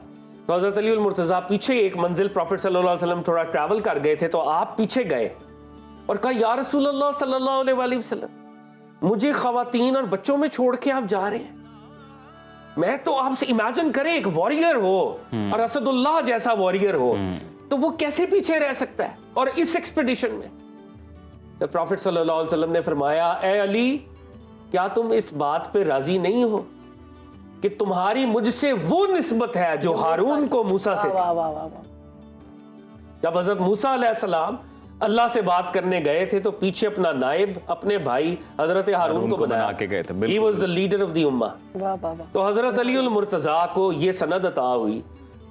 Speaker 7: تو حضرت علی المرتضیٰ پیچھے ایک منزل پروفٹ صلی اللہ علیہ وسلم تھوڑا ٹریول کر گئے تھے, تو آپ پیچھے گئے اور کہا یا رسول اللہ صلی اللہ علیہ وآلہ وسلم مجھے خواتین اور بچوں میں چھوڑ کے آپ جا رہے ہیں. میں تو آپ سے امیجن کریں ایک وارئر ہو اور اسد اللہ جیسا وارئر ہو تو وہ کیسے پیچھے رہ سکتا ہے, اور اس ایکسپیڈیشن میں. تو پروفٹ صلی اللہ علیہ وسلم نے فرمایا, اے علی کیا تم اس بات پہ راضی نہیں ہو کہ تمہاری مجھ سے وہ نسبت ہے جو ہارون کو موسیٰ سے تھی. جب حضرت موسیٰ علیہ السلام اللہ سے بات کرنے گئے تھے تو پیچھے اپنا نائب اپنے بھائی حضرت ہارون کو بنا کے گئے تھے. He was the leader of the ummah. تو حضرت علی المرتضیٰ کو یہ سند عطا ہوئی,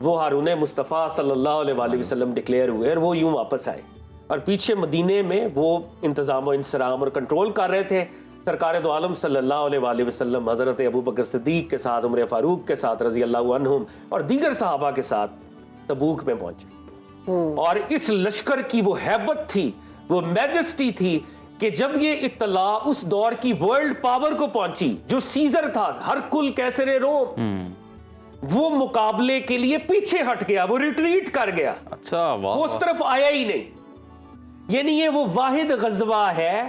Speaker 7: وہ ہارون مصطفیٰ صلی اللہ علیہ وآلہ وسلم ڈکلیئر ہوئے اور وہ یوں واپس آئے, اور پیچھے مدینے میں وہ انتظام و انصرام اور کنٹرول کر رہے تھے. سرکار دو عالم صلی اللہ علیہ وآلہ وسلم حضرت ابوبکر صدیق کے ساتھ, عمر فاروق کے ساتھ رضی اللہ عنہم, اور دیگر صحابہ کے ساتھ تبوک میں پہنچے. اور اس لشکر کی وہ ہیبت تھی, وہ میجسٹی تھی کہ جب یہ اطلاع اس دور کی ورلڈ پاور کو پہنچی جو سیزر تھا, ہرکل کیسر روم, وہ مقابلے کے لیے پیچھے ہٹ گیا, وہ ریٹریٹ کر گیا.
Speaker 3: اچھا,
Speaker 7: وہ اس طرف آیا ہی نہیں. یعنی یہ وہ واحد غزوہ ہے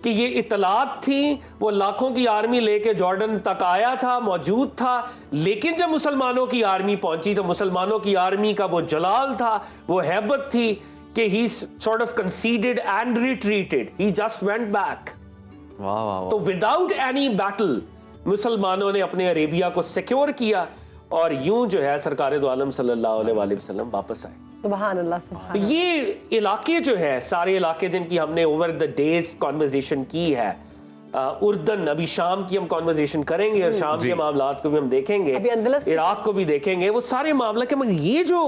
Speaker 7: کہ یہ اطلاعات تھیں, وہ لاکھوں کی آرمی لے کے جارڈن تک آیا تھا, موجود تھا, لیکن جب مسلمانوں کی آرمی پہنچی تو مسلمانوں کی آرمی کا وہ جلال تھا, وہ ہیبت تھی کہ he sort of conceded and retreated, he just went back. تو without any battle مسلمانوں نے اپنے عربیہ کو سیکیور کیا, اور یوں جو ہے سرکار دو عالم صلی اللہ علیہ وآلہ وسلم واپس آئے.
Speaker 2: سبحان اللہ, سبحان اللہ.
Speaker 7: یہ علاقے جو ہے, سارے علاقے جن کی ہم نے اوور دا ڈیز کانورزیشن کی ہے, اردن, ابھی شام کی ہم کانورزیشن کریں گے اور شام کے معاملات کو بھی ہم دیکھیں گے, عراق کو بھی دیکھیں گے, وہ سارے معاملات. مگر یہ جو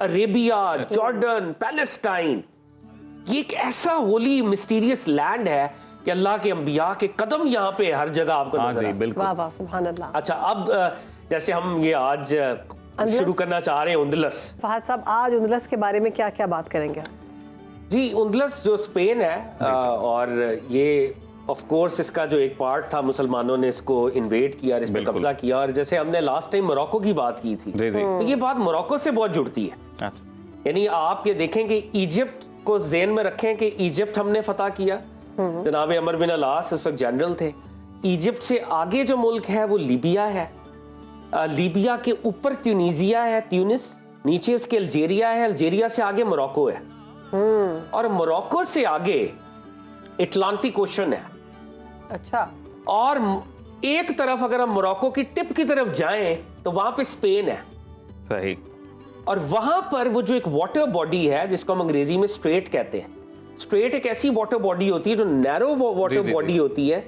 Speaker 7: عربیہ, جارڈن, پیلسٹائن, یہ ایک ایسا ہولی مسٹیریس لینڈ ہے کہ اللہ کے انبیاء کے قدم یہاں پہ ہر جگہ آپ کو نظر آتے ہیں.
Speaker 2: واہ واہ, سبحان اللہ.
Speaker 7: اچھا, اب جیسے ہم یہ آج شروع کرنا چاہ رہے ہیں اندلس.
Speaker 2: فہد صاحب, آج اندلس کے بارے میں کیا کیا بات کریں گے؟
Speaker 7: جی, اندلس جو اسپین ہے, اور یہ آف کورس اس کا جو ایک پارٹ تھا, مسلمانوں نے اس کو انویڈ کیا اور اس پہ قبضہ کیا, اور جیسے ہم نے لاسٹ ٹائم موروکو کی بات کی تھی, تو یہ بات موروکو سے بہت جڑتی ہے. یعنی آپ یہ دیکھیں کہ ایجپٹ کو ذہن میں رکھیں کہ ایجپٹ ہم نے فتح کیا, جناب عمر بن العاص اس وقت جنرل تھے. ایجپٹ سے آگے جو ملک ہے وہ لیبیا ہے, لیبیا کے اوپر تیونیزیا ہے, تیونس, نیچے اس کے الجیریا ہے, الجیریا سے آگے موروکو ہے, اور موروکو سے آگے اٹلانٹک اوشن ہے.
Speaker 2: اچھا,
Speaker 7: اور ایک طرف اگر ہم موروکو کی ٹپ کی طرف جائیں تو وہاں پہ اسپین ہے.
Speaker 3: صحیح.
Speaker 7: اور وہاں پر وہ جو ایک واٹر باڈی ہے جس کو ہم انگریزی میں اسٹریٹ کہتے ہیں, اسٹریٹ ایک ایسی واٹر باڈی ہوتی ہے جو نیرو واٹر باڈی ہوتی ہے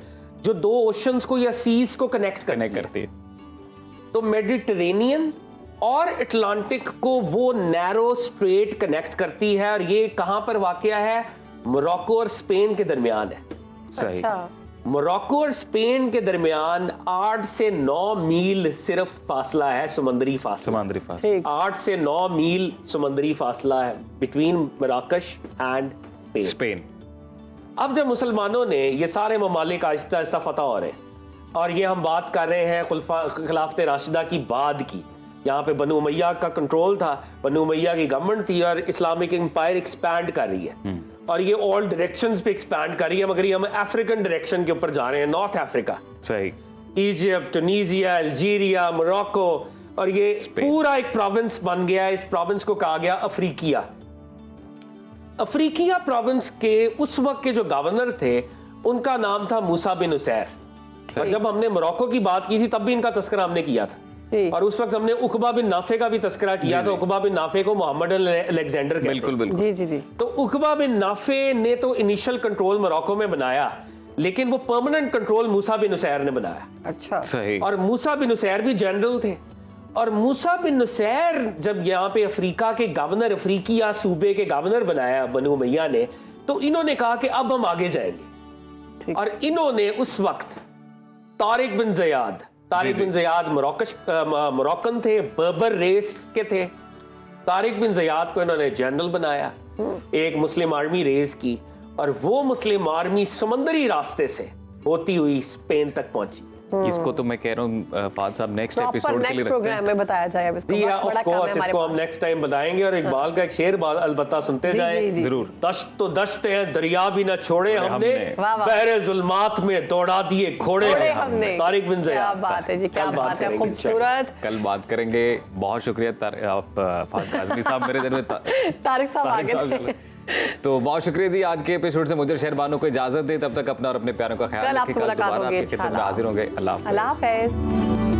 Speaker 7: جو دو اوشنز کو یا سیز کو کنیکٹ کرتی ہے. تو میڈیٹرینین اور اٹلانٹک کو وہ نیرو اسٹریٹ کنیکٹ کرتی ہے, اور یہ کہاں پر واقع ہے؟ موراکو اور اسپین کے درمیان ہے.
Speaker 3: صحیح.
Speaker 7: موراکو اور اسپین کے درمیان 8 سے 9 میل صرف فاصلہ ہے, سمندری فاصلہ. 8 سے 9 میل سمندری فاصلہ ہے بٹوین مراکش اینڈ اسپین. اب جب مسلمانوں نے یہ سارے ممالک آہستہ آہستہ فتح ہو رہے ہیں, اور یہ ہم بات کر رہے ہیں خلافت راشدہ کی بعد کی, یہاں پہ بنو امیہ کا کنٹرول تھا, بنو امیہ کی گورنمنٹ تھی, اور اسلامک امپائر ایکسپینڈ کر رہی ہے, اور یہ آل ڈائریکشنز پہ ایکسپینڈ کر رہی ہے, مگر یہ ہم افریقن ڈائریکشن کے اوپر جا رہے ہیں, نارتھ افریقہ. صحیح. ایجپٹ, ٹونیزیا, الجیریا, موراکو, اور یہ پورا ایک پروونس بن گیا. اس پروونس کو کہا گیا افریقیہ. افریقیہ پروونس کے اس وقت کے جو گورنر تھے ان کا نام تھا موسیٰ بن عسیر, اور جب ہم نے موراکو کی بات کی تھی تب بھی ان کا تذکرہ ہم نے کیا تھا, اور اس وقت ہم نے عقبہ بن نافع کا بھی تذکرہ کیا تھا. عقبہ بن نافع کو محمد الیگزینڈر کہتے ہیں. بالکل بالکل. تو عقبہ بن نافع نے تو انیشل کنٹرول موراکو میں بنایا, لیکن وہ پرماننٹ کنٹرول موسیٰ بن عسیر نے بنایا. اچھا. صحیح. اور موسیٰ بن عسیر بھی جنرل تھے, اور موسیٰ بن عسیر جب یہاں پہ افریقہ کے گورنر, افریقیہ صوبے کے گورنر بنایا بنو امیہ نے, تو انہوں نے کہا کہ اب ہم آگے جائیں گے, اور انہوں نے اس وقت طارق بن زیاد موراکن تھے, بربر ریس کے تھے. طارق بن زیاد کو انہوں نے جنرل بنایا, ایک مسلم آرمی ریز کی, اور وہ مسلم آرمی سمندری راستے سے ہوتی ہوئی اسپین تک پہنچی.
Speaker 3: اس کو تو میں کہہ رہا ہوں فہد صاحب نیکسٹ ایپیسوڈ کے لیے
Speaker 2: پروگرام میں بتایا جائے.
Speaker 7: اس کو ہم نیکسٹ ٹائم بتائیں گے, اور اقبال کا ایک شعر البتہ سنتے جائیں ضرور. دشت تو دشت ہے, دریا بھی نہ چھوڑے ہم نے, بحر ظلمات میں دوڑا دیے گھوڑے ہم نے. طارق بن زیاد.
Speaker 2: کیا بات ہے جی, کیا بات ہے, خوبصورت.
Speaker 3: کل بات کریں گے. بہت شکریہ فہد کاظمی صاحب, میرے دل میں
Speaker 2: طارق صاحب آگے تھے.
Speaker 3: تو بہت شکریہ جی. آج کے ایپیسوڈ سے مجھے شہربانوں کو اجازت دیں, تب تک اپنا اور اپنے پیاروں کا خیال رکھیں. کل آپ سے ملاقات ہوگی, حاضر ہوں گے. اللہ حافظ.